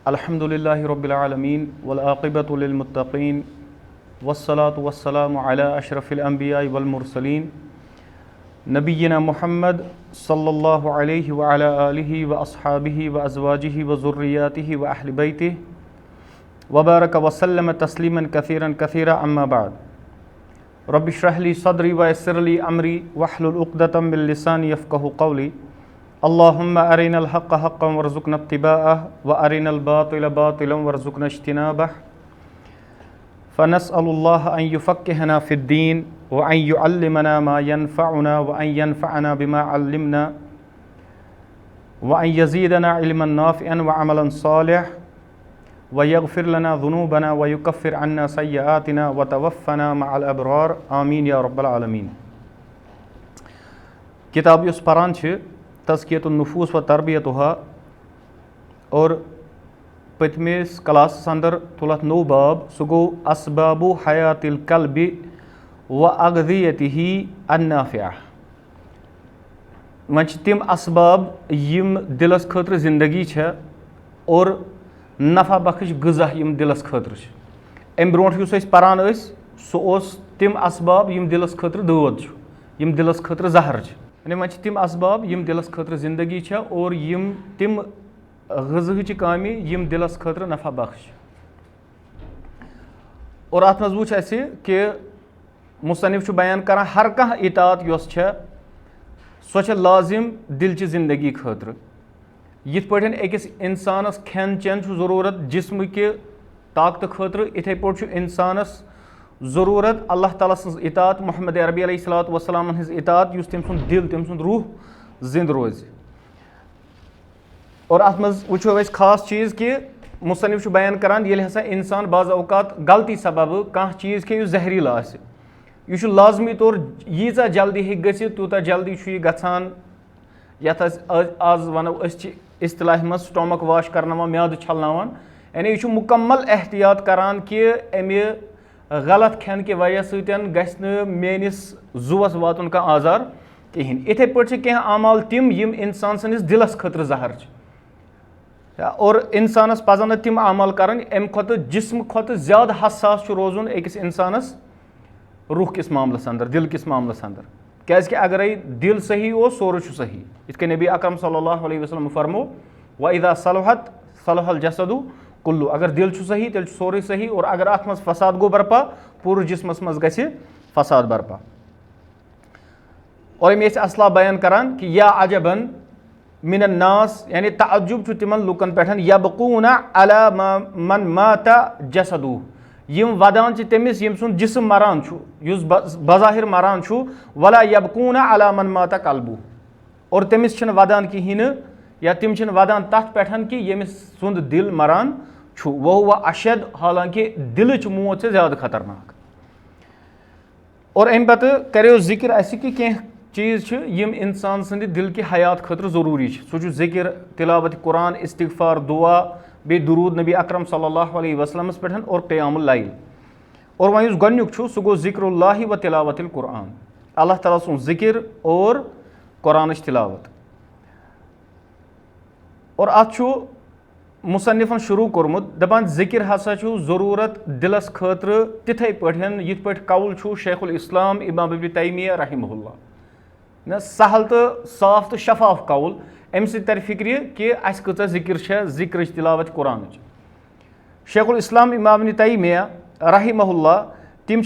अल्हम्दुलिल्लाहि रब्बिल आलमीन वल आक़िबतु लिल मुत्तक़ीन वस्सलातु वस्सलामु अला अशरफिल अंबियाइ वल मुरसलीन नबिय्यिना मुहम्मद सल्लल्लाहु अलैहि व अला आलिहि व अस्हाबिहि व अज़वाजिहि व ज़ुर्रिय्यातिहि व अहलि बैतिहि व बारक व सल्लम तस्लीमन कसीरन कसीरा अम्मा बाद। रब्बि इश्रह ली सदरी व यस्सिर ली अमरी वहलुल उक़दतम मिन लिसानी यफ़क़हू क़ौली। अल्लाहुम्मा अरिनल हक़्क़ हक़्क़न वरज़ुक़ना इत्तिबाअह व अरिनल बातिल बातिलन वरज़ुक़ना इज्तिनाबह। फ़नस्अलुल्लाह अन युफ़क़्क़िहना फ़िद्दीन व अन युअल्लिमना मा यनफ़अुना व अन यनफ़अना बिमा अल्लमना व अन यज़ीदना इल्मन नाफ़िअन व अमलन सालिह व यग़फ़िर लना ज़ुनूबना व युकफ़्फ़िर अन्ना सय्यआतिना व तवफ़्फ़ना मअल अबरार आमीन या रब्बल आलमीन। किताब युस परान छ तज़कियतुन नुफूस व तरबियतुहा और पतमिस क्लास अंदर तुलत नो बाब सो गो असबाबु हयातिल कल्बि व अग़ज़ियतिही अन्नाफ़िआ। वह तिम असबाब यम दिलस खतर जिंदगी छ और नफ़ा बख्श ग़िज़ा यम दिलस खतर छ। अम ब्रोंठ युस अस परान अस सो ओस तिम असबाब यम दिलस खतर दौद छ, यम दिलस खतर जहर छ। यानी वह तिम असबाब यम दिलस खतर जिंदगी छ और यम तिम ग़िज़ाहच कामि यम दिलस खतर नफ़ा बख्श। और अत मज वुच अस कि मुसन्निफ बयान करान हर कह इतात योस छ सो छ लाजिम दिल ची जिंदगी खतर। यिथ पठन अकिस इंसानस खेन चेन ज़रूरत जिस्म के ताकत खतर, इथे पठ इंसानस ज़रूरत अल्लाह ताला सन्स इतात मोहम्मद अरबी अलैहिस्सलातु वस्सलाम हज इतात युस तम सुंद दिल तम सुंद रूह जिंद रोज। और अत मज वुचो अस खास चीज़ कि मुसन्निफ बयान करान ये हसा इंसान बाज़ औकात गलती सबब कह चीज़ के जहरील आसि यह लाजमी तौर यीजा जल्दी हे गसित तूता जल्दी यह गछान यथ आज वनो इस्तिलाह मज स्टोमक वाश करनावान म्याद छलनावान। यानी यह मुकम्मल एहतियात करान कि अमे गलत खेन कि वजह सतन गछ मेनिस जुवस वातुन का आजार कहें। इथे पे कह आमाल तिम यम इंसान सनिस दिलस खतर जहर और इंसानस पजन तिम आमाल करन अम खुद जिस्म खुद ज्यादा हसास रोजुन अकिस इंसानस रूह किस मामलस अंदर, दिल किस मामलस अंदर। क्या अगर दिल सही हो सोर सही। इत नबी अकरम सल्लल्लाहु अलैहि वसल्लम फरमो व इदा सलहत सलहल जसदु कुल्लु। अगर दिल सही तेल सोरे सही और अगर अत मज फसाद गो बरपा पूरे जिस्मस मज गछि फसाद बरपा। और अमे असला बयान करान कि या अजबन मिनन नास यानी तअज्जुब तिमन लुकन पेठन यबकूना अला मन माता जसदु। यम वदान तमिस यम सुन जिस्म मरान छु युस बज़ाहिर मरान छु वला यबकूना अला मन माता कल्बु। और तमिस छन वदान कहीं या तिम छन वदान तथ पेठन कि यमिस सुंद दिल मरान छु वह अशद, हालांकि दिलच मौत से ज्यादा खतरनाक। और अम पत करो जिक्र अस कि कह चीज़ यम इंसान सद दिल की हयात खतर ज़रूरी सो जिक्र तिलावत कुरान इस्तिग़फ़ार दुआ बे दुरूद नबी अकरम सल्लल्लाहु अलैहि वसल्लम पे और क़यामुल लैल। और वह युस गोडनुक सो गो ज़िक्रुल्लाहि व तिलावतिल कुरान, अल्लाह ताला सुन जिक्र और कुरान तिलावत। और अत मुसन्निफन शुरू कोरमुत दपान जिक्र हसा ज़रूरत दिलस खतर तिथे पठन यिथ पठ कौल शेखुल इस्लाम इमाम इब्न तैमिय्या रहमहुल्लाह न सहल तो साफ तो शफाफ कौल। अम तर फिक्र कि अस कचा जिक्र तिलावत कुरान। शेखुल इस्लाम इमाम इब्न तैमिय्या रहमहुल्लाह तिम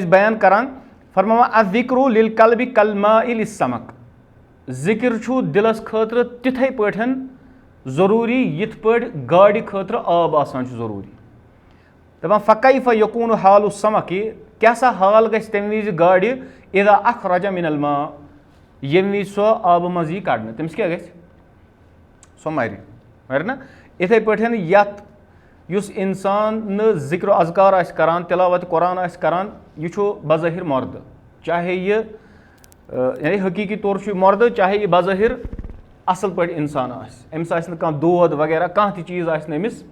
बयान करान फरमावा अज़्ज़िक्रु लिल कल्बि कल्माइ लिस्समक। जिक्र दिलस खतर तिथे पठन ज़रूरी यिथ पठ गाड़ खतर आब आसान ज़रूरी। दपान फ़कैफ़ यकूनु हालु समकी, क्या सा हाल गछ तम विज गाड़ इदा अखरज मिनल मा यम वि सो आब मज यी कड़न तमिस क्या गछ सो मर ना। इथे पठन यथ युस इंसान न जिक्र अज़कार आस करान तिलावत कुरान आस करान यह बज़ाहिर मर्द, चाहे यह यानी हकीकी तौर मर्द चाहे यह बज़ाहिर असल पे इंसान अमिस दोद वगैरह कह चीज़ अमिस।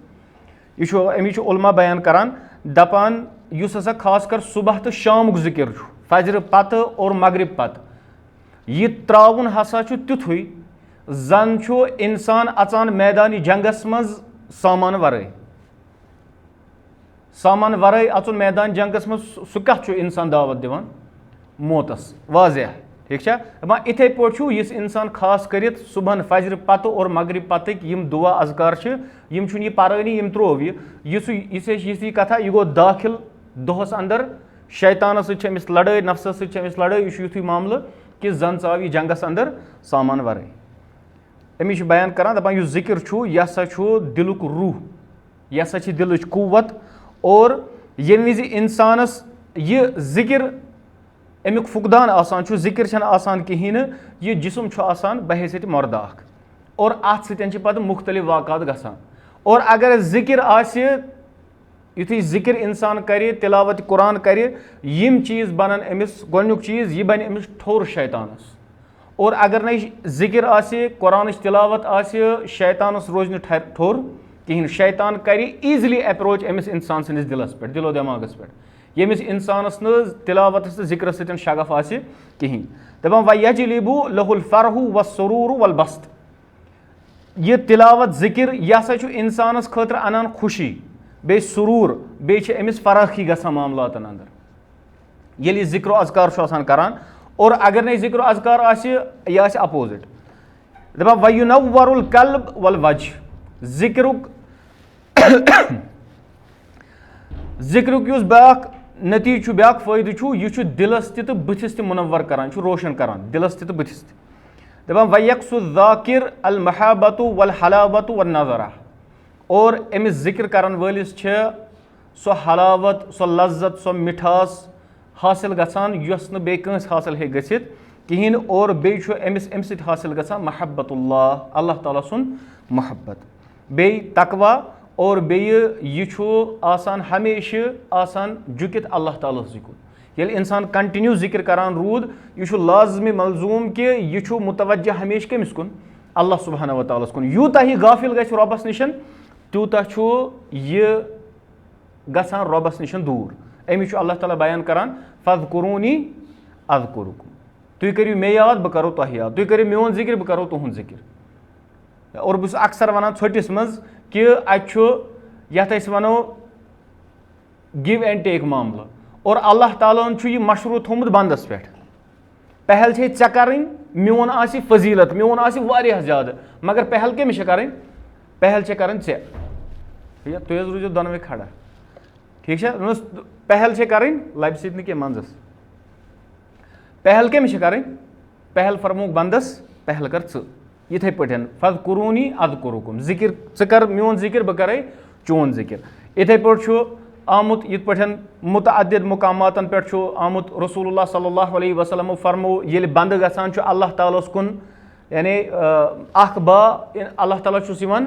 यह अमी उलमा बयान करान दपान युस हसा खास कर सुबह तो शामुक जिक्र फजर पत और मगरिब पत यह त्रावन हसा तिथुई زن چھُ اِنسان اژان میدانہِ جنگس منٛز سامان ورٲے سامان ورٲے اژُن میدان جنگس منٛز سُہ کتھ چھُ اِنسان دعوت دِوان موتس واضح ٹھیٖک چھا دپان اِتھے پٲٹھۍ چھُ یُس اِنسان خاص کٔرِتھ صبحن فجرِ پتہٕ اور مغرب پتٕکۍ یِم دُعا اذکار چھِ یِم چھُنہٕ یہِ پرٲنی یِم ترٛوو یہِ کتھا یہِ گوٚو دٲخِل دۄہس انٛدر شیطانس سۭتۍ چھِ أمِس لڑٲے نفسس سۭتۍ چھِ أمِس لڑٲے یہِ چھُ یِتھُے معاملہٕ کہِ زن ژاو یہِ جنگس انٛدر سامان ورٲے أمِس چھُ بیان کران دپان یُس ذِکر چھُ یہِ ہسا چھُ دِلُک روح یہِ ہسا چھِ دِلٕچ قوت اور ییٚمہِ وِزِ اِنسانس یہِ ذِکر امیُک فقدان آسان چھُ ذِکر چھنہٕ آسان کِہینۍ نہٕ یہِ جسم چھُ آسان بحیثیت مردٕ اکھ اور اتھ سۭتۍ چھِ پتہٕ مُختٔلِف واقعات گژھان اور اگر ذِکر آسہِ یُتھُے ذِکر اِنسان کرِ تِلاوت قرآن کرِ یِم چیٖز بنن أمِس گۄڈنیُک چیٖز یہِ بنہِ أمِس ٹھوٚر شیطانس اور اگر نہٕ ذِکر آسہِ قرآنٕچ تِلاوت آسہِ شیطانس روزِ نہٕ ٹھوٚر کِہینۍ شیطان کرِ ایٖزلی ایپروچ أمِس اِنسان سٕنٛدِس دِلس پٮ۪ٹھ دِلو دٮ۪ماغس پٮ۪ٹھ ییٚمِس اِنسانس نہٕ تِلاوتس تہٕ ذِکرس سۭتۍ شغف آسہِ کِہینۍ دپان وَیَجلِبُ لَہُ الفرحُ وَالسُروٗرُ وَالبَسط یہِ تِلاوت ذِکر یہِ ہسا چھُ اِنسانس خٲطرٕ انان خوشی بیٚیہِ سروٗر بیٚیہِ چھِ أمِس فراخی گژھان معاملاتن انٛدر ییٚلہِ یہِ ذِکر و اذکار چھُ آسان کران اور اگر نہٕ یہِ ذِکر و اذکار آسہِ یہِ آسہِ اپوزِٹ دپان وَیُنَوَّرُ القلب والوجہ ذِکرُک یُس بیاکھ نٔتیٖجہٕ چھُ بیاکھ فٲیدٕ چھُ یہِ چھُ دِلس تہِ تہٕ بٕتھِس تہِ مُنور کران یہِ چھُ روشن کران دِلس تہِ تہٕ بٕتھِس تہِ دپان وَیَقسُ الذاکِر المحبتُ والحلاوتُ والنظرہ اور أمِس ذِکر کرن وٲلِس چھِ سۄ حلاوت سۄ لذت سۄ مِٹھاس حٲصِل گژھان یۄس نہٕ بیٚیہِ کٲنٛسہِ حٲصِل ہیٚکہِ گٔژھِتھ کِہینۍ اور بیٚیہِ چھُ أمِس اَمہِ سۭتۍ حٲصِل گژھان محبت اللہ تعالیٰ سُنٛد محبت بیٚیہِ تقوا اور بیٚیہِ یہِ چھُ آسان ہمیشہٕ آسان جُکِتھ اللہ تعالیٰ ہسٕے کُن ییٚلہِ اِنسان کنٹِنیوٗ ذِکر کران روٗد یہِ چھُ لازمی ملزوٗم کہِ یہِ چھُ مُتوجہ ہمیشہٕ کٔمِس کُن اللہ سبحانہ وتعالیٰ ہس کُن یوٗتاہ یہِ غافِل گژھِ رۄبس نِش تیوٗتاہ چھُ یہِ گژھان رۄبس نِش دوٗر أمِس چھُ اللہ تعالیٰ بیان کران فَذْکُروٗنی اَذْکُرُکُم تُہۍ کٔرِو مےٚ یاد بہٕ کرو تۄہہِ یاد تُہۍ کٔرِو میون ذِکر بہٕ کرو تُہُنٛد ذِکر اور بہٕ چھُس اکثر ونان ژھۄٹِس منٛز کہِ اَتہِ چھُ یتھ أسۍ ونو گِو اینڈ ٹیک معاملہٕ اور اللہ تعالیٰ ہن چھُ یہِ مشروٗع تھوٚومُت بنٛدس پٮ۪ٹھ پہل چھے ژےٚ کرٕنۍ میون آسہِ فضیٖلت میون آسہِ واریاہ زیادٕ مگر پہل کٔمِس چھےٚ کرٕنۍ پہل چھےٚ کرٕنۍ ژےٚ تُہۍ حظ روٗزِو دۄنوَے کھڑا ٹھیٖک چھا پہل چھےٚ کرٕنۍ لبہِ سۭتۍ نہٕ کینٛہہ منٛزس پہل کٔمِس چھےٚ کرٕنۍ پہل فرمووُکھ بنٛدس پہل کر ژٕ یِتھٕے پٲٹھۍ فَذْکُروٗنی اَذْکُرُکُم ذِکر ژٕ کر میون ذِکر بہٕ کرے چون ذِکر یِتھٕے پٲٹھۍ چھُ آمُت یِتھ پٲٹھۍ مُتعدِد مُقاماتن پٮ۪ٹھ چھُ آمُت رسول اللہ صلی اللہ علیہ وسلمو فرموو ییٚلہِ بنٛدٕ گژھان چھُ اللہ تعالیٰ ہس کُن یعنی اکھ اللہ تعالیٰ چھُس یِوان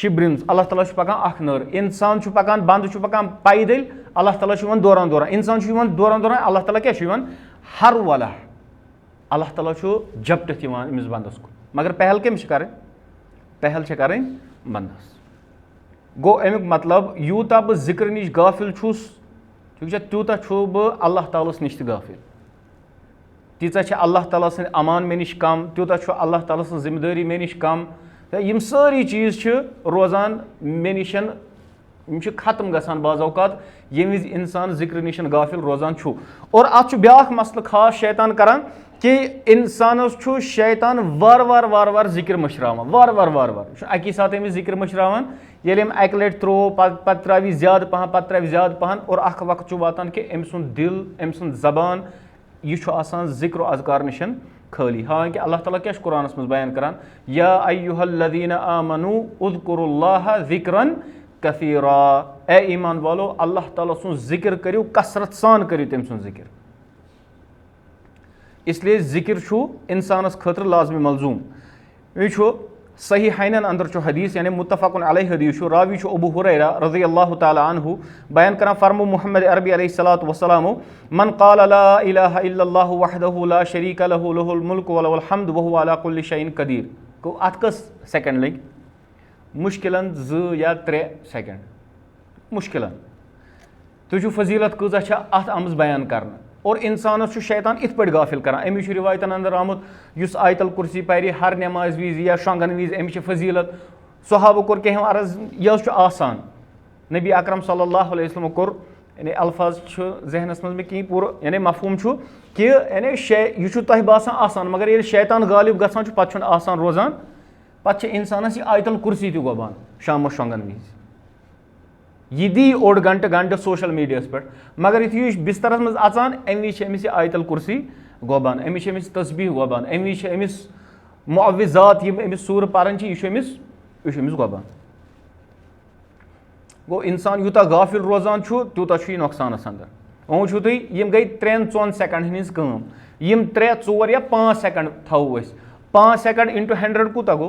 شِبرِن اللہ تعالیٰ چھُ پکان اکھ نٔر اِنسان چھُ پکان بنٛدٕ چھُ پکان پیدٔلۍ اللہ تعالیٰ چھُ یِوان دوران دوران اِنسان چھُ یِوان دوران دوران اللہ تعالیٰ کیاہ چھُ یِوان ہرولہ اللہ تعالیٰ چھُ جپٹِتھ یِوان أمِس بنٛدس کُن مگر پہل کٔمِس چھِ کرٕنۍ پہل چھےٚ کرٕنۍ بنٛدس گوٚو امیُک مطلب یوٗتاہ بہٕ ذِکرٕ نِش غٲفِل چھُس ٹھیٖک چھا تیوٗتاہ چھُس بہٕ اللہ تعالیٰ ہس نِش تہِ غٲفِل تیٖژاہ چھِ اللہ تعالیٰ سٕنٛدۍ امان مےٚ نِش کم تیوٗتاہ چھُ اللہ تعالیٰ سٕنٛز ذِمہٕ دٲری مےٚ نِش کم یِم سٲری چیٖز چھِ روزان مےٚ نِش یِم چھِ ختم گژھان بعض اوقات ییٚمہِ وِزِ اِنسان ذِکرٕ نِش غٲفِل روزان چھُ اور اتھ چھُ بیاکھ مسلہٕ خاص شیطان کران کہِ اِنسانس چھُ شیطان وارٕ وارٕ ذِکر مٔشراوان وارٕ وارٕ یہِ چھُ اکی ساتہٕ أمِس ذِکر مٔشراوان ییٚلہِ أمۍ اکہِ لٹہِ ترٛوو پتہٕ ترٛاوِ زیادٕ پہن اور اکھ وقت چھُ واتان کہِ أمۍ سُنٛد دِل أمۍ سُنٛد زبان یہِ چھُ آسان ذِکر و اذکار نِش خٲلی حالانکہِ اللہ تعالیٰ کیاہ چھُ قرآنس منٛز بیان کران یا ایُّہا الذیٖنَ آمنوٗ اُذکُرُوا اللّٰہ ذِکرن کثیٖرا اے ایٖمان والو اللہ تعالیٰ سُنٛد ذِکر کٔرِو کثرت سان کٔرِو تٔمۍ سُنٛد ذِکر اسلیے ذِکر چھُ اِنسانس خٲطرٕ لازمی ملزوٗم یہِ چھُ صحیحینن انٛدر چھُ حدیٖث یعنی مُتفقُن علیہ حدیٖث چھُ راوی چھُ ابوٗ ہُریرہ رضی اللہ تعالیٰ عنہ بیان کران فرمو محمد عربی علیہ الصلاۃ وسلامو من قال لا الہ الا اللہ وحدہ لا شریٖک لہ لہ الملک ولہ الحمد وہو علی کُلہِ شیٖءٍ قدیٖر گوٚو اتھ کٔژ سیکنڈ لٔگۍ مُشکِلن 2 یا 3 سیکنڈ مُشکِلن تُہۍ چھِو فضیٖلت کۭژاہ چھےٚ اتھ آمٕژ بیان کرنہٕ और इंसानस शैतान इत पे गाफिल करान। अमिश रिवायतन अंदर आमुत युस आयतल कुर्सी परि हर नमाज विज या शंगन विज अमिश फजीलत। सहाबो कोर कह अर्ज यह आसान। नबी अकरम सल्लल्लाहु अलैहि वसल्लम कोर यानी अल्फाज जहनस मज में कहीं पूरा यानी मफहूम कि यानी यह तह बासान आसान, मगर ये शैतान गालिब गसान पे आसान रोजान, पे इंसानस यह आयतल कुर्सी तह गोबान शाम शंगन विज। यह दी ओड घंटे सोशल मीडिया पे, मगर यु बिस्तरस मज अचान अमि अमिस आयतल कुर्सी गोबान, अमिस अमिस तस्बीह गोबान, अमिस अमिस मुअव्विज़ात यम अमिस सूर पारन यह अमिस गोबान। गो इंसान यूता गाफिल रोजान तूता नुकसानस अंदर। वो तुम यम गई 3-4 सेकंड हज कम, यम 3-4 या 5 सेकंड थो 5 सेकंड इंटू 100 कूता गो,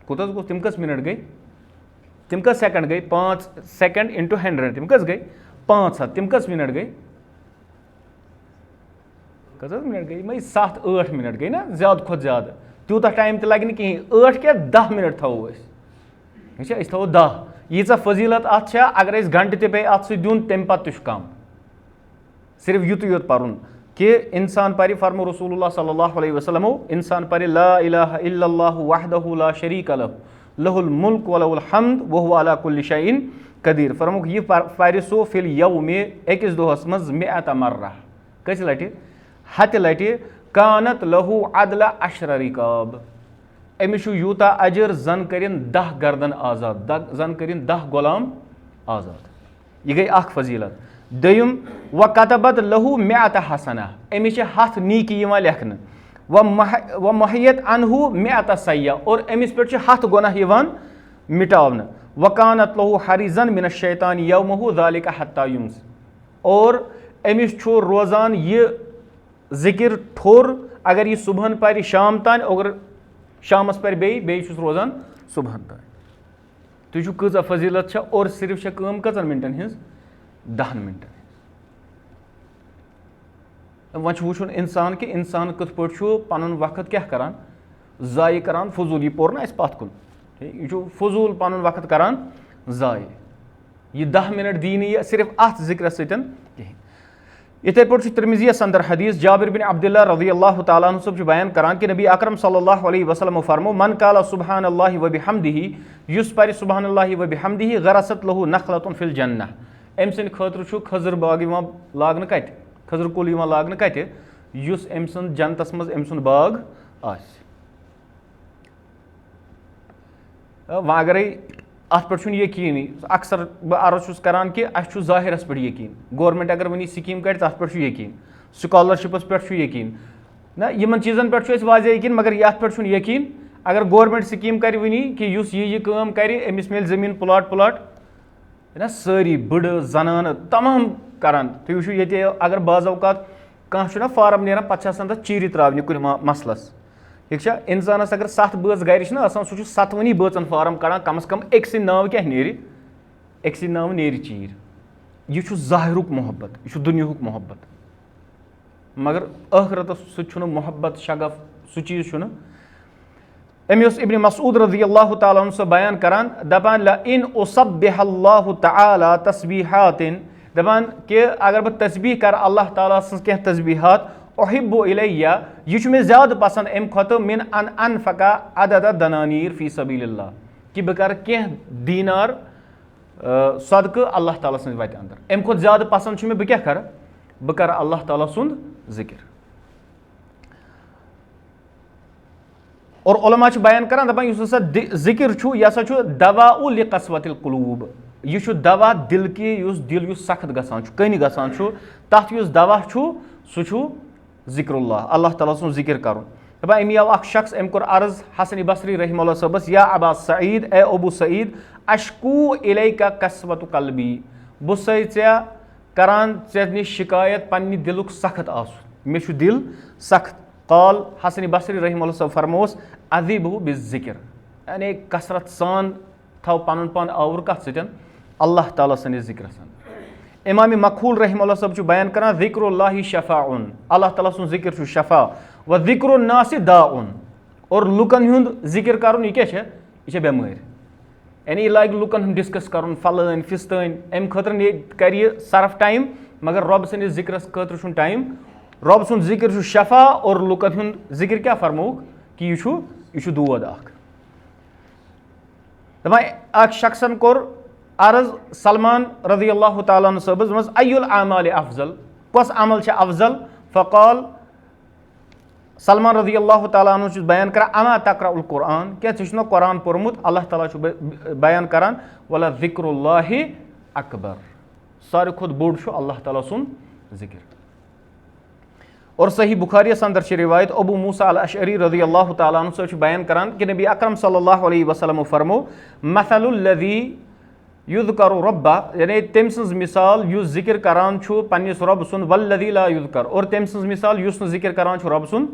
गो तम कस मिनट गई, तम कस सेकंड गई, 5 सेकंड इंटू 100 तम कस गई 500, तम कस मिनट गई, कस मिनट गई मई 7-8 मिनट गई ना, ज्यादा खुद ज्यादा तूता टाइम तो लगे कहीं 8 क्या 10 मिनट थो थो 10। यीचा फजीलत अत अगर घंटे ते पे अत दिन तम पे कम, सिर्फ युत योत पर्न कि इंसान पर फरमो रसूलुल्लाह सल्लल्लाहु अलैहि वसल्लम इंसान पर ला इलाहा इल्लल्लाहु वहदहु ला शरीका लहु लहुल मुल्क व लहुल हम्द व हुवा अला कुल्लि शैइन कदीर। फरमो यह पर सो फिल यौमे अकिस दोहस मज मिअत मर्रा, कस लटि 100 लटि, कानत लहु अदला अशर रिकाब, अमिस यूता अजर जन करिन 10 गर्दन आजाद, जन करिन 10 गुलाम आजाद। यह गई अख फजीलत। दयम व कतबत लहु मिअत हसना, अमिस 100 नीकी लेखन, व महियत अनहु मिअत सय्या, और अमिस पे 100 गुनाह मिटावन। वकानत लहु हरिजन मिन शैतान यौमहु ज़ालिका हत्ता युम्स, और अमिस रोजान यह जिक्र ठोर अगर यह सुबहन पर शाम तान, अगर शामस पर बेस रोजान सुबहन तान। तुझ कज़ा फजीलत और सिर्फ कम कजन मिनटन हज 10 मिनटन। वह वुचन इंसान कि इंसान कथ पे पन वक्त क्या करान ज़ाय करान फजूल, यह पोर ना पत कुन, यह फजूल पन वक्त करान ज़ाय। यह 10 मिनट दी नहीं सिर्फ अत जिक्र सतन कहें। इथे पे तिरमिज़ियस अंदर हदीस जाबिर बिन अब्दुल्लाह रज़ियल्लाहु तआला अन्हु सब बयान करान कि नबी अकरम सल्लल्लाहु अलैहि वसल्लम फरमो मन काला सुब्हानल्लाहि व बिहम्दिही, युस पर सुब्हानल्लाहि व बिहम्दिही गरसत लहु नखलतुन फिल जन्नह, अम सद खतर खजर बाग लागन कत, खजर कुल लागन कत, युस अम सद जन्नतस मज अम सुंद बाग आस। वह अगर अत पे यकीन, अक्सर बह अर्ज करान कि अस ज़ाहिरस पे यकीन, गवर्नमेंट अगर वन स्कीम कर तथ पे यकीन, स्कॉलरशिपस पे यकीन ना, इन चीज़न पे वाज़ यकीन, मगर ये पे यकीन अगर गवर्नमेंट स्कीम कर वन कि युस यह काम कर अमिस मिल जमीन प्लाट ना, सारी बड़ जनान तमाम करान। तुम वो ये अगर बाज़ अवकात कह फार्म नीरान पे तथ चीर त्रावन कुछ मसलस, ठीक है। इंसानस अगर 7 बच गर सह 7वनी बचन फार्म कड़ान, कम से कम एक नाव क्या एक नाव नेर चीर। यह ज़ाहिरुक मोहब्बत, यह दुनियाहुक मोहब्बत, मगर आखिरत सह मोहब्बत शगफ सह चीज़। अमे इब्न मसूद रज़ियल्लाहु तआला अन्हु बयान करान, दपान ला इन उसब्बिहल्लाहु तआला तस्बीहातिन, दपान कि अगर बह तस्बीह कर अल्लाह ताला सं कह तस्बीहात, उहिब्बु इलैया, यह मे ज़्यादा पसंद अम खत मिन अन अनफका अदद दनानीर फी सबीलिल्लाह, कि बह कर कह दीनार सदक़ अल्लाह ताला सं वत अंदर। अम खुद ज़्यादा पसंद मे बह क्या कर, बह कर अल्लाह ताला सुंद जिक्र। और उलमा बयान करान दपान युस हसा जिक्र यह हसा दवाउ लिक़स्वतिल क़ुलूब, यह दवा दिल की, दिल युस सख्त गसान कन गसान तथ युस दवा सह जिक्रुल्लाह, अल्लाह ताला सुन जिक्र कर। दपान अमी आव अख शख्स, अम कोर अर्ज हसन बसरी रहमहुल्लाह सबस, या अबा सईद, ए अबू सईद, अशकू इलैका कसवतु कल्बी, बह चे करान ऐ निश शिकायत पन्ने दिलुक सख्त आसुन, मे दिल सख्त। काल हसन बसरी रहमहुल्लाह सब फरमोस अज़िबहु बिज़्ज़िक्र, यानी कसरत सान थो पन पान आवर कत सतन अल्लाह ताला सनिस जिक्र सन। इमाम मखूल रहमहुल्लाह सब बयान करान ज़िक्रुल्लाहि शफ़ाउन, अल्लाह ताला सुन जिक्र शफ़ा, व ज़िक्रुन नासि दाउन, और लुकन हुंद जिक्र करुन यह क्या यह बेमार, यानी यह लाग लुकन हुंद डिस्कस करुन फलान फिस्तान, अम खतर कर सर्फ टाइम मगर रब सन्दिस जिक्रस खतर छुन टाइम रब सुन जिक्र छु शफा और लुकन हुंद जिक्र क्या फरमोक कि यह दोद अख दपान शख्सन कोर अर्ज सलमान रज़ी अल्लाह तआला अन्हु सबस मज अयुल आमाल अफजल कस अमल छ अफजल फ़क़ाल सलमान रज़ी अल्लाह तआला अन्हु बयान कर अमा तक़राउल कुरान क्या छु न कुरान पोरमुत अल्लाह ताला छु बयान करान वला ज़िक्रुल्लाहि अकबर सारे खुद बोड़ छु अल्लाह ताला सुन जिक्र। और सही बुखारी अंदर छ रिवायत अबू मूसा अल अशअरी रज़ी अल्लाह तआला अन्हु से बयान करान कि नबी अकरम सल्लल्लाहु अलैहि वसल्लम फरमो मसलुल लज़ी युज़करु रब्बा यानी तम सन्ज मिसाल युस जिक्र करान छु पन्निस रब सुन वल्लज़ी ला युज़कर और तम सन्ज मिसाल युस न जिक्र करान छु रब सुन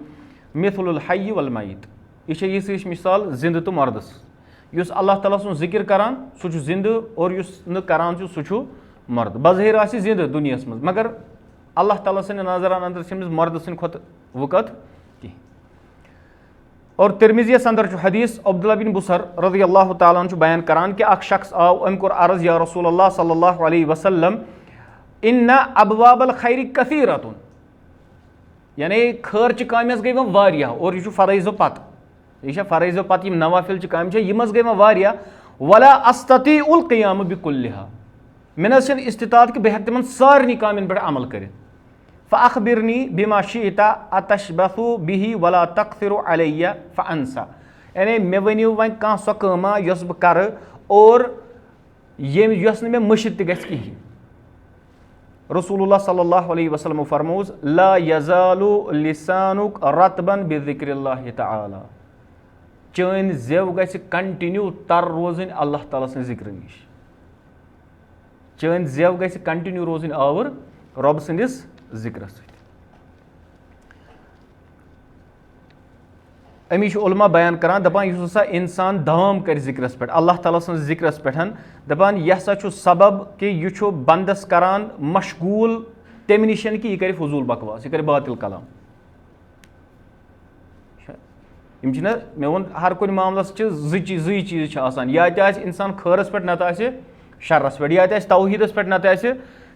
मिथलुल हय्य वल मय्यित यह छ यिस मिसाल जिंद तो मर्दस युस अल्लाह ताला सुन जिक्र करान सु छु जिंद और युस न करान छु सु छु मर्द बज़ाहिर आसि जिंद दुनियास मज मगर अल्लाह ताला सन्द नजरान अंदर छमिस मर्द सन्द खुद वक़्त की। और तिरमिज़ियस अंदर जो हदीस अब्दुल्लाह बिन बुसर रज़ी अल्लाह तआला अन्हु बयान करान कि अख शख्स आव अम कोर अर्ज या रसूलल्लाह सल्लल्लाहु अलैहि वसल्लम इन्ना अबवाबल खैरि कसीरतुन यानी खैर च कामस गई वारिया और यह फराइज़ो पत यह फराइज़ो पत यम नवाफिल च काम यमस गई वारिया वला अस्ततीउल क़ियाम बिकुल्लिहा मे न इस्तिताअत कि बह हेक तिमन सारनी कामन पे अमल कर फ़अख़बिरनी बिमा शिअता अतशबसु बिही वला तक़सिरु अलैया फ़अनसा यानी मे वनियो वन कह सो कामा यस बह कर और यस न मे मशिद त गछ कहीं। रसूलुल्लाह सल्लल्लाहु अलैहि वसल्लम फरमोज ला यज़ालु लिसानुक रतबन बिज़िक्रिल्लाहि तआला चन जेव गछ कंटिन्यू तर रोजन अल्लाह ताला सन्द जिक्र निश चन जेव गछ कंटिन्यू रोजन आवर रब सन्दिस जिक्र अमिश उलमा बयान करान दपान यह हसा इंसान दाम कर जिक्रस पे अल्लाह ताला सन्द जिक्रस पे दपान यह हसा सबब कि यह बंदस करान मशगूल तम निशन कि यह कर फजूल बकवास यह कर बातिल कलाम मे वो हर कुछ मामलस जी चीज या इंसान खैरस पे नत शर्रस पे या तौहीदस पे नत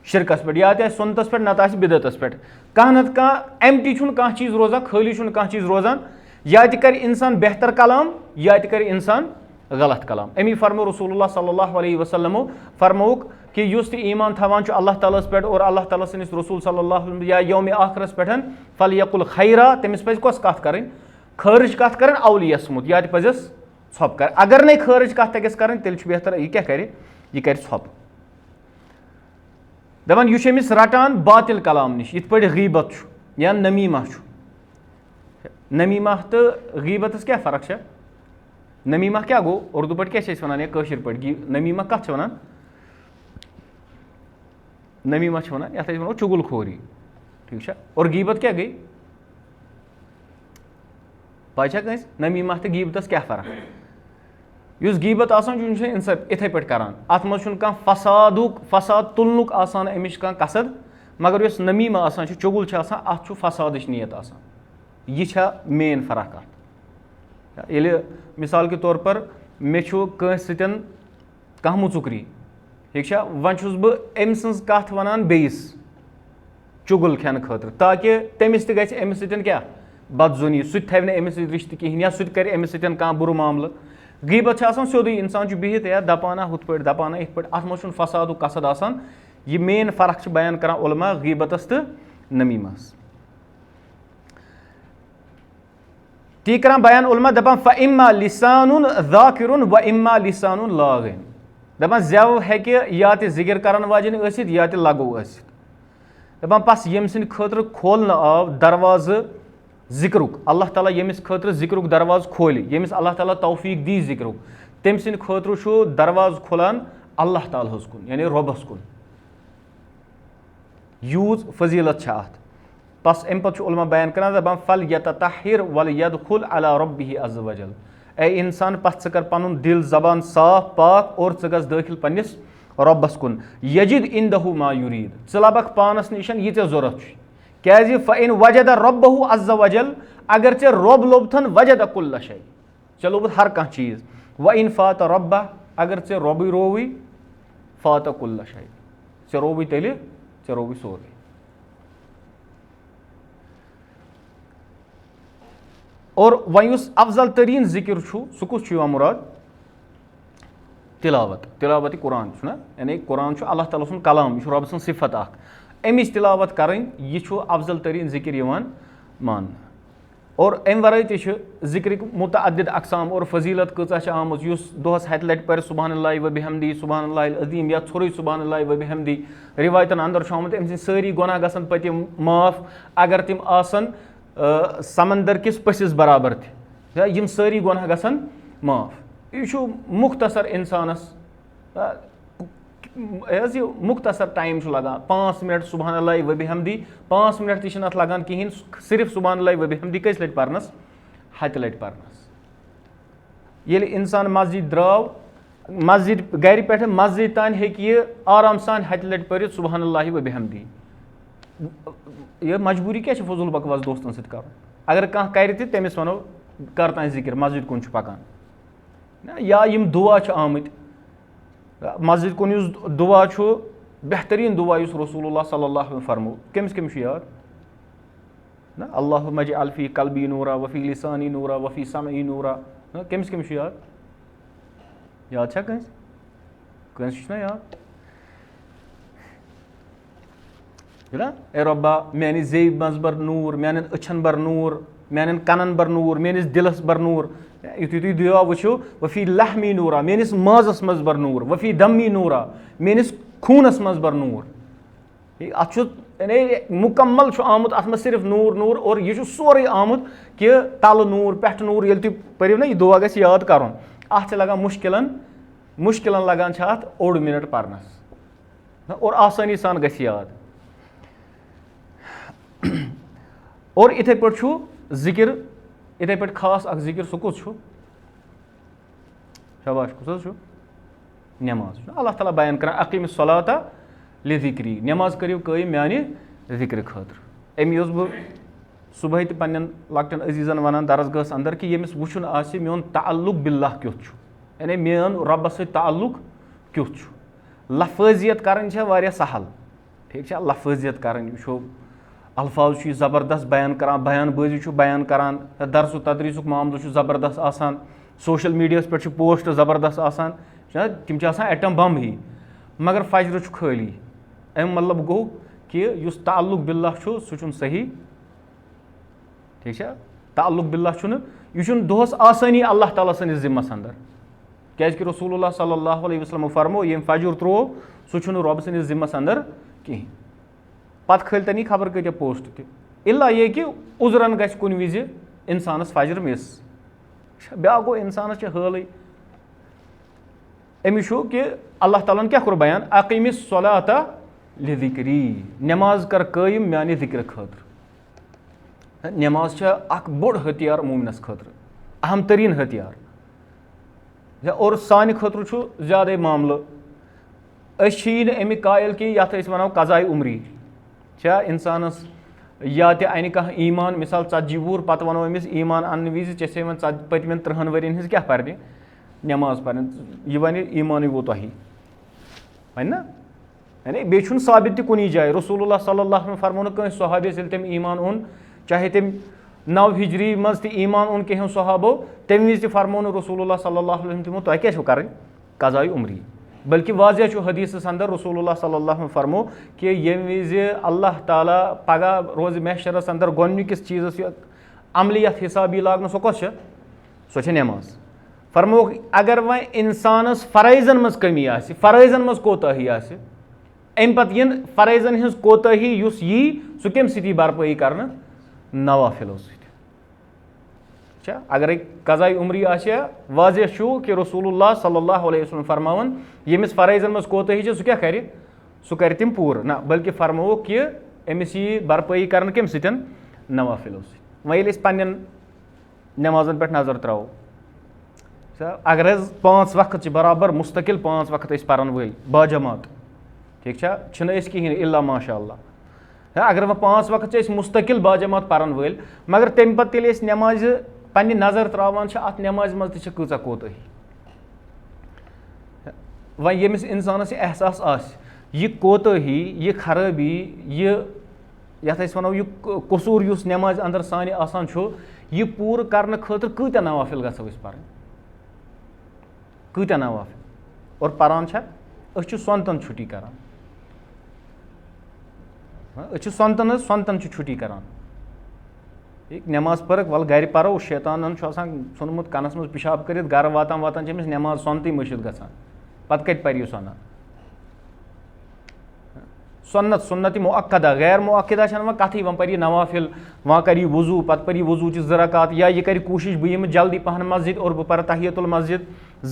शिरकस पे या सुन्नतस पे नत बिदतस पे कह नत कह एम्प्टी कह चीज़ रोजान खाली कह चीज़ रोजान या कर इंसान बेहतर कलाम या कर इंसान गलत कलाम अमी फरमो रसूलुल्लाह सल्लल्लाहु अलैहि वसल्लम फरमोक कि युस ते ईमान थवान अल्लाह ताला पे और अल्लाह ताला सन्दिस रसूल सल्लल्लाहु अलैहि या यौम आखिरस पे फलयकुल खैरा तमिस पज कस कथ करें खैरच कथ करें अवलियस मुत या पजस छप कर अगर नहीं खैरच कथ तगस करें तेल बेहतर यह क्या करे यह कर छप दपान यह अमिस रटान बातिल कलाम नश इत पे गीबत या नमीमा नमीमा तो गीबतस क्या फर्क है नमीमा क्या गो उर्दू पे क्या वन या कशिर पे नमीमा कत वन नमीमा वन ये वो चुगलखोरी ठीक है और गीबत क्या गई पाचा कस नमीमा तो गीबतस क्या फर्क युस गीबत आसान इंसान इथे पे करान अत मज फसाद तुलनुक आसान अमिश कह कसद मगर युस नमीमा आसान चुगल अत फसादच नीयत आसान यह मेन फर्क अत ये मिसाल के तौर पर मे कंस सतन कह मुचुकरी ठीक है वन बह अम सज कथ वनान बेस चुगल खेन खतर ताकि तमिस तमिस सतन क्या बदजुनी सह थव अमिस रिश्त कहें या सह कर अमिस कह बुर मामल गीबत सोद इंसान बिहित या दपाना हुत पे दपाना इत पे अत मज फसाद कसद आसान यह मेन फर्क बयान करान उलमा गीबतस तो नमीमस ती करान बयान उलमा दपान फ़इम्मा लिसानुन ज़ाकिरुन व इम्मा लिसानुन लागिन दपान जेव हेके या तो जिक्र करान वाजन असित या तो लगो असित दपान पस यम सिंद खतर खोलन आव दरवाज जिक्रुक अल्लाह ताला यमिस खतर जिक्रुक दरवाज खोल यमिस अल्लाह ताला तौफीक दी जिक्रुक तम सिंद खतर दरवाज खोलान अल्लाह ताला कुन यानी रबस कुन यूज फजीलत अत बस अम पे उलमा बयान कर दपान फल यततहिर वल यदखुल अला रब्बिही अज़्ज़ वजल ए इंसान पस कर पनुन दिल जबान साफ पाक और गस दाखिल पन्निस रब्बस कुन यजिद इंदहु मा युरीद लबक पानस निशन यह जरूरत क्या फ़इन वजद रब्बहु अज़्ज़ वजल अगर चे रब लोबथन वजद कुल्ल शै चे लोबत हर कह चीज़ व इन फात रब्बा अगर चे रब रोवी फात कुल्ल शै चे रोवी तेल ژےٚ رووٕے سورُے. اور وۄنۍ یُس افضل تریٖن ذِکر چھُ سُہ کُس چھُ یِوان مُراد؟ تِلاوت. تِلاوت قرآن چھُنہ، یعنی قرآن چھُ اللہ تعالیٰ سُنٛد کلام، یہِ چھُ رۄبہٕ سٕنٛز صفت اکھ. اَمِچ تِلاوت کَرٕنۍ یہِ چھُ افضل تریٖن ذِکر یِوان ماننہٕ. اور اَمہِ ورٲے تہِ چھِ ذِکرٕکۍ مُتعدد اقسام اور فضیٖلت کۭژاہ چھِ آمٕژ. یُس دۄہس ہتہِ لٹہِ پرِ سُبحان اللہِ و بِحمدی سُبحان اللہِ العظیٖم یا ژھوٚرُے سُبحان اللہِ و بِحمدی، رِوایتن انٛدر چھُ آمُت أمۍ سٕنٛدۍ سٲری گۄناہ گژھن پٔتِم معاف اگر تِم آسن سمندر کِس پٔسِس برابر تہِ، یِم سٲری گۄناہ گژھن معاف. یہِ چھُ مُختصر اِنسانس حظ، یہِ مُختصر ٹایم چھُ لگان 5 مِنٹ سُبحان اللہِ و بِحمدی. 5 مِنٹ تہِ چھِنہٕ اتھ لگان کِہینۍ، صرف سُبحان اللہِ و بِحمدی کٔژِ لٹہِ پرنس؟ ہتہِ لٹہِ پرنس. ییٚلہِ اِنسان مسجد درٛاو، مسجد گرِ پٮ۪ٹھٕ مسجد تانۍ ہیٚکہِ یہِ آرام سان ہتہِ لٹہِ پٔرِتھ سُبحان اللہِ و بِحمدی. یہِ مجبوٗری کیٛاہ چھِ فضوٗل بکواس دوستن سۭتۍ کرُن؟ اگر کانٛہہ کرِ تہِ تٔمِس ونو کر تانۍ ذِکر، مسجد کُن چھُ پکان. یا یِم دُعا چھِ آمٕتۍ مسجد کُن، یُس دُعا چھُ بہتریٖن دُعا یُس رسول اللہ صلی اللہ علیہ وسلم فرمو، کٔمِس کٔمِس چھُ یاد؟ نہ اللہُمَّ اجعل فی قلبی نوٗرا وفی لسانی نوٗرا وفی سمعی نوٗرا. کٔمِس کٔمِس چھُ یاد؟ یاد چھا کٲنٛسہِ؟ کٲنٛسہِ چھُنہ یاد؟ اے رۄبا میانہِ زیٚوِ منٛز بر نوٗر، میانٮ۪ن أچھن بر نوٗر، میانٮ۪ن کَنن بر نوٗر، میٲنِس دِلس بر نوٗر. یُتھُے تُہۍ دُعا وٕچھِو وفی لحمی نوٗرا، میٲنِس مازس منٛز بر نوٗر، وفی دمی نوٗرا، میٲنِس خوٗنس منٛز بر نوٗر. اتھ چھُ یعنی مُکمل چھُ آمُت اتھ منٛز صرف نوٗر نوٗر. اور یہِ چھُ سورُے آمُت کہِ تلہٕ نوٗر پٮ۪ٹھٕ نوٗر. ییٚلہِ تُہۍ پٔرِو نہ یہِ دُعا گژھِ یاد کرُن. اتھ چھِ لگان مُشکِلن لگان چھِ اتھ 1 مِنٹ پرنس، اور آسٲنی سان گژھِ یاد. اور یِتھٕے پٲٹھۍ چھُ ذِکر، یِتھٕے پٲٹھۍ خاص اکھ ذِکر. سُہ کُس چھُ؟ شاباش، کُس حظ چھُ؟ نٮ۪ماز. اللہ تعالیٰ بیان کران اقیٖمِ الصلاۃ لِذِکری، نٮ۪ماز کٔرِو قٲیِم میانہِ ذِکرِ خٲطرٕ. اَمی اوسُس بہٕ صبحٲے تہِ پننٮ۪ن لۄکٹٮ۪ن عزیٖزن ونان درسگاہس انٛدر کہِ ییٚمِس وٕچھُن آسہِ میون تعلُق باللہ کیُتھ چھُ، یعنی میون رۄبس سۭتۍ تعلُق کیُتھ چھُ. لفٲظیت کرٕنۍ چھےٚ واریاہ سہل، ٹھیٖک چھا؟ لفٲظیت کرٕنۍ وٕچھو، الفاظ چھُ یہِ زبردست بیان کران، بیان بٲزی چھُ بیان کران، درس و تدریٖسُک معاملہٕ چھُ زبردست آسان، سوشل میٖڈیاہس پٮ۪ٹھ چھِ پوسٹ زبردست آسان، تِم چھِ آسان ایٹم بم ہی. مگر فجرٕ چھُ خٲلی. اَمیُک مطلب گوٚو کہِ یُس تعلُق باللہ چھُ سُہ چھُنہٕ صحیح، ٹھیٖک چھا؟ تعلُق باللہ چھُنہٕ، یہِ چھُنہٕ دۄہس آسٲنی اللہ تعالیٰ سٕنٛدِس ذِمس انٛدر. کیازِ کہِ رسول اللہ صلی اللہ علیہ وسلمو فرمو ییٚمۍ فجر تروو سُہ چھُنہٕ رۄبہٕ سٕنٛدِس ذِمس انٛدر کِہینۍ. پتہٕ کھٲلتن یی خبر کۭتیاہ پوسٹ تہِ، اِلا یہِ کہِ عُذرن گژھِ کُنہِ وِزِ انسانس فجر مِس. بیاکھ گوٚو انسانس چھِ حٲلٕے. أمِس چھُ کہِ اللہ تعالیٰ ہن کیاہ کوٚر بیان؟ اقیٖمِ الصلاۃ لِذِکری، نٮ۪ماز کر قٲیِم میانہِ ذِکرِ خٲطرٕ. نٮ۪ماز چھےٚ اکھ بوٚڑ ہتھیار مومنس خٲطرٕ، اہم تریٖن ہتھیار. اور سانہِ خٲطرٕ چھُ زیادَے معاملہٕ. أسۍ چھِی نہٕ اَمِکۍ قٲیِل کہِ یتھ أسۍ ونو قضایہِ عمری. چھا اِنسانس یا تہِ انہِ کانٛہہ ایٖمان، مِثال 40 وُہُر، پتہٕ ونو أمِس ایٖمان اننہٕ وِزِ ژےٚ چھے وۄنۍ پٔتمٮ۪ن 30 ؤرین ہِنٛز کیاہ پرنہِ؟ نٮ۪ماز پرٕنۍ. یہِ ونہِ ایٖمانٕے ووت تۄہہِ، وَنہِ نہ؟ یعنی بیٚیہِ چھُنہٕ ثابت تہِ کُنی جایہِ. رسول اللہ صلی اللہ علیہ وسلم فرمو نہٕ کٲنٛسہِ صحابیَس ییٚلہِ تٔمۍ ایٖمان اوٚن، چاہے تٔمۍ 9 ہجری منٛز تہِ ایٖمان اوٚن کینٛہو صحابو، تمہِ وِزِ تہِ فرمو نہٕ رسول اللہ صلی اللہ علیہ وسلم تِمو تۄہہِ کیاہ چھو کرٕنۍ؟ قضایہِ عمری. بلکہِ واضح چھُ حدیٖثس انٛدر رسول اللہ صلی اللہ علیہ وسلم فرمو کہِ ییٚمہِ وِزِ اللہ تعالیٰ پگہہ روزِ محشرس انٛدر گۄڈنِکِس چیٖزس یہِ عملی یتھ حساب یی لاگنہٕ، سۄ کۄس چھےٚ؟ سۄ چھےٚ نٮ۪ماز. فرموکھ اگر وۄنۍ انسانس فرٲیضن منٛز کٔمی آسہِ، فرٲیضن منٛز کوتٲہی آسہِ، امہِ پتہٕ یِن فرٲیضن ہِنٛز کوتٲہی یُس یی سُہ کمہِ سۭتۍ یی برپٲیی کرنہٕ؟ نوافِلو سۭتۍ. چھا؟ اگرے قضایہِ عمری آسہِ ہا، واضح چھُ کہِ رسول اللہ صلی اللہ علیہ وسلم فرماوان ییٚمِس فرٲیضن منٛز کوتٲہی چھِ سُہ کیاہ کرِ؟ سُہ کرِ تِم پوٗرٕ. نہ بلکہِ فرمووُکھ کہِ أمِس یی برپٲیی کرنہٕ کمہِ سۭتۍ؟ نوافِلو سۭتۍ. وۄنۍ ییٚلہِ أسۍ پننٮ۪ن نٮ۪مازن پٮ۪ٹھ نظر تراوو، اگر حظ 5 وقت چھِ برابر مُستقل 5 وقت أسۍ پرن وٲلۍ باجماعت، ٹھیٖک چھا؟ چھِنہٕ أسۍ کِہینۍ اِلا ماشاء اللہ. اگر وۄنۍ 5 وقت چھِ أسۍ مُستقل باجماعت پرن وٲلۍ، مگر تمہِ پتہٕ ییٚلہِ أسۍ نٮ۪مازِ پننہِ نظر تراوان چھِ اتھ نٮ۪مازِ منٛز تہِ چھِ کۭژاہ کوتٲہی. وۄنۍ ییٚمِس انسانس یہِ احساس آسہِ यह कोताही, यह खराबी, यथ वनो यह कसूर युस नमाज अंदर सानि आसान छो, यह पूर करने खतर कत्या नवाफिल गो पर कत्या नवाफिल और पारान सोनतन छुट्टी करान सोनतन छुट्टी करान नमाज पर्क वल गर परो शैतान षुनमुत कनस मज पिशाब कर गर वातान वातान नमाज सोनत मशिद गसान पत कत पर सना सुन्नत सुन्नत मुअक्कदा गैर मुअक्कदा वह कथ वह पर नवाफिल वह कर वजू पत पर वजू च रकात या यह कर कोशिश बह यम जल्दी पहन मस्जिद और बह पर तहियतुल मस्जिद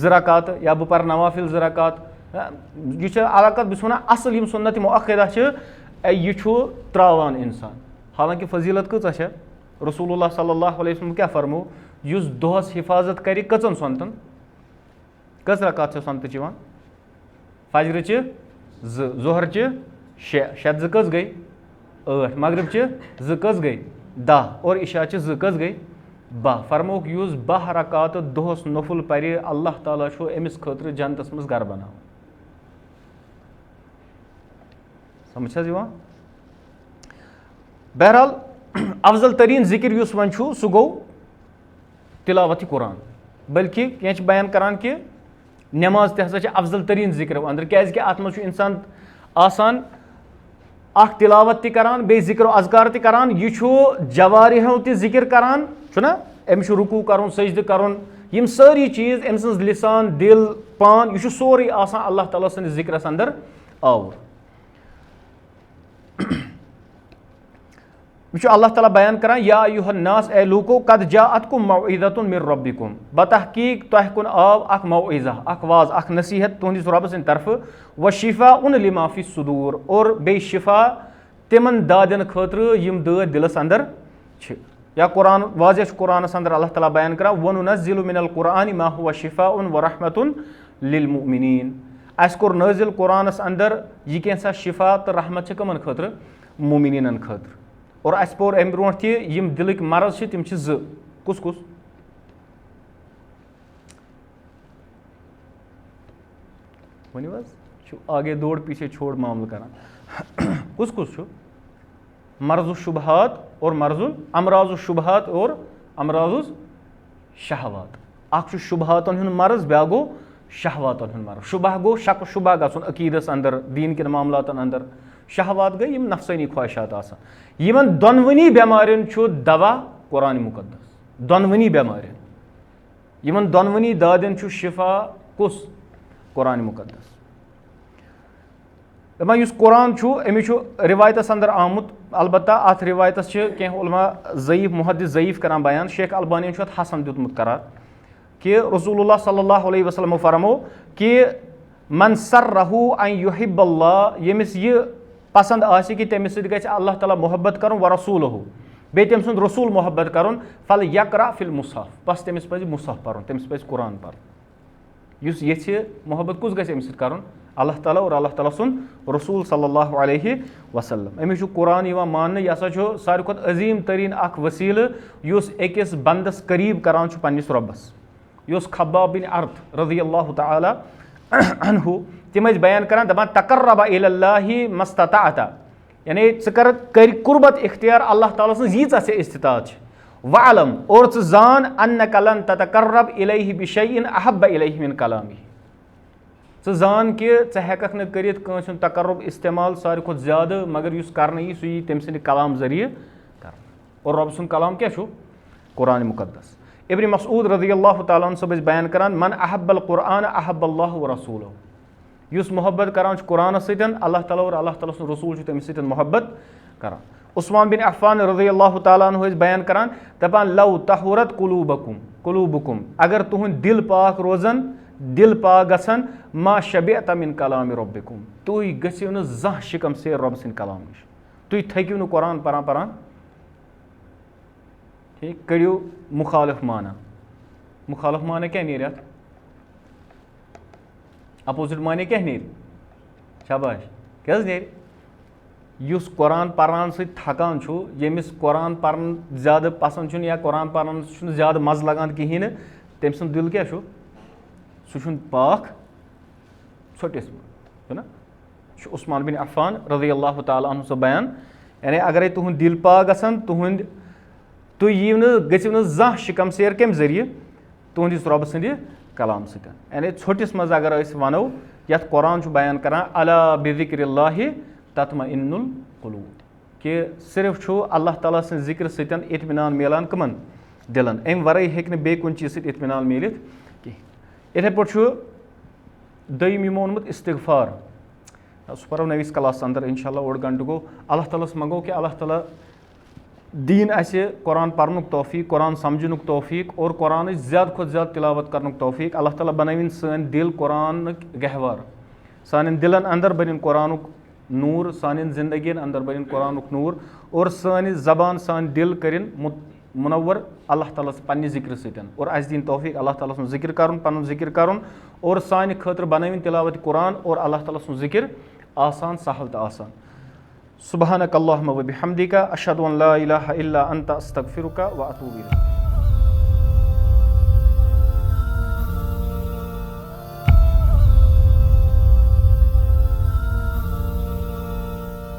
रकात या बह पर नवाफिल रकात यह अलग बस वन असल यम सुन्नत मुअक्कदा यह त्रावान इंसान हालांकि फजीलत कचा रसूलुल्लाह सल्लल्लाहु अलैहि वसल्लम क्या फरमो युस दोहस हिफाजत कर कचन सोनतन कस रकात सोनत फजर जोहर शे ज कस गई 8 मगरिब ज कस गई 10 और इशा ज कस गई 12 फरमोक युस 12 रकात दोहस नफुल पर अल्लाह ताला छो अमिस खतर जन्नतस मज घर बना समझ बहरहाल अफजल तरीन जिक्र युस वन छु सह गो तिलावत कुरान बल्कि कह बयान करान कि नमाज तसा अफजल तरीन जिक्र अंदर क्या अत मज इंसान आसान अख तिलावत त करान बे जिक्र अजकार त करान यह जवारिहों त जिक्र करान छुना अमिस रुकू कर सजद कर यम सारी चीज अम सज लिसान दिल पान यह सोरे आसान अल्लाह ताला सन्दिस जिक्रस अंदर आवर अल्लाह ताला बयान करान या अय्युहन नास ए लूको कद जाअतकुम मौइज़तुन मिर रब्बिकुम बतहकीक तह कुन आव अख मौइज़ा अख वाज अख नसीहत तुहंदिस रब सन्द तरफ व शिफाउन लिमा फी सुदूर और बे शिफा तिमन दादन खतर यम दाद दिलस अंदर छ या कुरान वाज़ेह कुरानस अंदर अल्लाह ताला बयान करान व नुनज़्ज़िलु मिनल कुरानि मा हुवा शिफाउन व रहमतुन लिल मुमिनीन अस कोर नाज़िल कुरानस अंदर यह कैसा शिफा तो रहमत कमन खतर मुमिनीन खतर और अस पोर अम ब्रोह तम दिलक मरज तम कुस कुस वन आगे दौड़ पीछे छोड़ मामल करान कुस कुस मरजुल शुबहात और मरजुल अमराजुल शुबहात और अमराजुल शहवात अख शुबहातन हुंद मरज ब्या गो शहवातन हुंद मरज शुबह गो शक शुबह गन अकीदस अंदर दीन के मामलातन अंदर शहवात गई यम नफसानी ख्वाहिशात आसान यमन दोनवनी बेमारियन छु दवा कुरान मुकद्दस दोनवनी बेमारियन यमन दोनवनी दादन छु शिफा कुस कुरान मुकद्दस दपान युस कुरान छु अमि छु रिवायतस अंदर आमुत अलबत्ता अथ रिवायतस छ कह उलमा ज़ईफ मुहद्दिस ज़ईफ करान बयान शेख अलबानी छु हसन दितमुत करार कि रसूलुल्लाह सल्लल्लाहु अलैहि वसल्लम फरमो कि मन सर्रहु अन युहिब्बल्लाह यमिस ये पसंद आसि कि तमिस सद गछ अल्लाह ताला मोहब्बत करन व रसूलहु बे तम सुंद रसूल मोहब्बत करन फल यकरा फिल मुसहफ बस तमिस पज मुसहफ परन तमिस पज कुरान पर युस ये मोहब्बत कुस गछ अमिस करन अल्लाह ताला और अल्लाह ताला सुंद रसूल सल्लल्लाहु अलैहि वसल्लम अमिस कुरान यवा मान यह सारी खुद अजीम तरीन अख वसील युस अकिस बंदस करीब करान छु पन्निस रब्बस युस खब्बाब बिन अर्थ रज़ियल्लाहु तआला अन्हु तम बयान करान दपान तकर्रब इलल्लाहि मस्तताअता यानी कर कुर्बत इख्तियार अल्लाह ताला सं यीचा से इस्तिताअत वअलम और जान अन्नक लन ततकर्रब इलैहि बिशैइन अहब्ब इलैहि मिन कलामी जान कि हेकक न करित कंस तकर्रुब इस्तेमाल सारी खुद ज्यादा मगर युस करने यी सु यी तम सद कलाम जरिए कर और रब सुन कलाम क्या छु कुरान मुकद्दस इब्न मसऊद रज़ियल्लाहु तआला अन्हु सब बयान करान मन अहब्बल कुरान अहब्बल्लाहु व रसूलहु युस मोहब्बत करान कुरान सतन अल्लाह ताला और अल्लाह ताला रसूल तम सतन मोहब्बत करान उस्मान बिन अफ़्फ़ान रज़ियल्लाहु तआला अन्हु बयान करान दपान लव तहुरत कुलूबुकुम अगर तुहंद दिल पाक रोजन दिल पाक गसन मा शबिअत मिन कलाम रब्बिकुम तुई गसियो न जह शिकम से रब सिन कलाम निश तुई थकियो न कुरान परान परान ठीक करियो मुखालिफ माना क्या नीर अपोजिट माने क्या नीर शाबाश क्या नीर युस कुरान परान से थकान छु यमिस कुरान परन ज्यादा पसंद छु या कुरान परन छु ज्यादा मज लगान कहीं तम सुन दिल क्या छु सह पाक छोटिस है ना उस्मान बिन अफ़ान रज़ी अल्लाह ताला अन्हु सो बयान, यानी अगर तुहद दिल पाक गसन तुहद तुम गो जह शिकम सेर कम जरिए तुहदिस रब सद कलाम सत, यानी छोटिस मज अगर वनो यथ कुरान बयान करान अला बिज़िक्रिल्लाहि तत्मइन्नुल क़ुलूब कि सिर्फ अल्लाह ताला सं जिक्र सतन इत्मीनान मिलान कमन दिलन, अम वराई हेक बे कुन चीज सत इत्मीनान मिलित कहीं। इथे पे दम यमो वोनमुत इस्तिग़फ़ार, सह परो नविस क्लास अंदर इंशाअल्लाह 1 घंटे गो। अल्लाह ताला मंगो कि अल्लाह ताला दीन आसे कुरान पढ़नुक तौफीक, कुरान समझनुक तौफीक और कुरान ज़्यादा खुद ज़्यादा तिलावत करनुक तौफीक। अल्लाह ताला बनविन सन दिल कुरान गहवार, सान दिलन अंदर बनिन कुरानुक नूर, सान जिंदगी अंदर बनिन कुरानुक नूर, और सान ज़बान सान दिल करिन मुनव्वर अल्लाह ताला पन्ने जिक्र सतन, और अस दिन तौफीक अल्लाह ताला सुन जिक्र करन, पन्न जिक्र करन, और सान खतर बनविन तिलावत कुरान और अल्लाह ताला सुन जिक्र आसान सहल तो आसान। सुब्हानक अल्लाहुम्मा व बिहम्दिका अशहदु अन ला इलाहा इल्ला अंता अस्तगफिरुका व अतूबु इलैक।